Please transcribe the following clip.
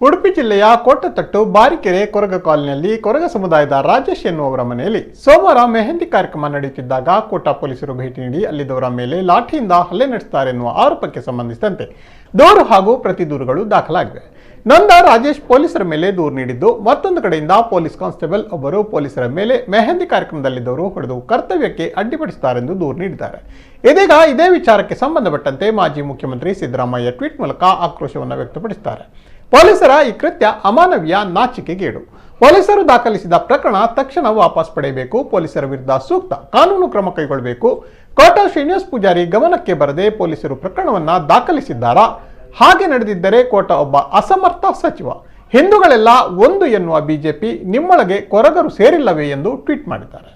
ಉಡುಪಿ ಜಿಲ್ಲೆಯ ಕೋಟತಟ್ಟು ಬಾರಿಕೆರೆ ಕೊರಗ ಕಾಲನಿಯಲ್ಲಿ ಕೊರಗ ಸಮುದಾಯದ ರಾಜೇಶ್ ಎನ್ನುವವರ ಮನೆಯಲ್ಲಿ ಸೋಮವಾರ ಮೆಹಂದಿ ಕಾರ್ಯಕ್ರಮ ನಡೆಯುತ್ತಿದ್ದಾಗ ಕೋಟ ಪೊಲೀಸರು ಭೇಟಿ ನೀಡಿ ಅಲ್ಲಿದ್ದವರ ಮೇಲೆ ಲಾಠಿಯಿಂದ ಹಲ್ಲೆ ನಡೆಸುತ್ತಾರೆ ಎನ್ನುವ ಆರೋಪಕ್ಕೆ ಸಂಬಂಧಿಸಿದಂತೆ ದೂರು ಹಾಗೂ ಪ್ರತಿ ದೂರುಗಳು ದಾಖಲಾಗಿವೆ. ನೊಂದ ರಾಜೇಶ್ ಪೊಲೀಸರ ಮೇಲೆ ದೂರು ನೀಡಿದ್ದು, ಮತ್ತೊಂದು ಕಡೆಯಿಂದ ಪೊಲೀಸ್ ಕಾನ್ಸ್ಟೇಬಲ್ ಒಬ್ಬರು ಪೊಲೀಸರ ಮೇಲೆ ಮೆಹಂದಿ ಕಾರ್ಯಕ್ರಮದಲ್ಲಿದ್ದವರು ಹೊಡೆದು ಕರ್ತವ್ಯಕ್ಕೆ ಅಡ್ಡಿಪಡಿಸುತ್ತಾರೆಂದು ದೂರು ನೀಡಿದ್ದಾರೆ. ಇದೀಗ ಇದೇ ವಿಚಾರಕ್ಕೆ ಸಂಬಂಧಪಟ್ಟಂತೆ ಮಾಜಿ ಮುಖ್ಯಮಂತ್ರಿ ಸಿದ್ದರಾಮಯ್ಯ ಟ್ವೀಟ್ ಮೂಲಕ ಆಕ್ರೋಶವನ್ನು ವ್ಯಕ್ತಪಡಿಸಿದ್ದಾರೆ. ಪೊಲೀಸರ ಈ ಕೃತ್ಯ ಅಮಾನವೀಯ, ನಾಚಿಕೆಗೇಡು. ಪೊಲೀಸರು ದಾಖಲಿಸಿದ ಪ್ರಕರಣ ತಕ್ಷಣ ವಾಪಸ್ ಪಡೆಯಬೇಕು. ಪೊಲೀಸರ ವಿರುದ್ಧ ಸೂಕ್ತ ಕಾನೂನು ಕ್ರಮ ಕೈಗೊಳ್ಳಬೇಕು. ಕೋಟ ಶ್ರೀನಿವಾಸ್ ಪೂಜಾರಿ ಗಮನಕ್ಕೆ ಬರದೆ ಪೊಲೀಸರು ಪ್ರಕರಣವನ್ನ ದಾಖಲಿಸಿದ್ದಾರಾ? ಹಾಗೆ ನಡೆದಿದ್ದರೆ ಕೋಟ ಒಬ್ಬ ಅಸಮರ್ಥ ಸಚಿವ. ಹಿಂದೂಗಳೆಲ್ಲ ಒಂದು ಎನ್ನುವ ಬಿಜೆಪಿ ನಿಮ್ಮೊಳಗೆ ಕೊರಗರು ಸೇರಿಲ್ಲವೇ ಎಂದು ಟ್ವೀಟ್ ಮಾಡಿದ್ದಾರೆ.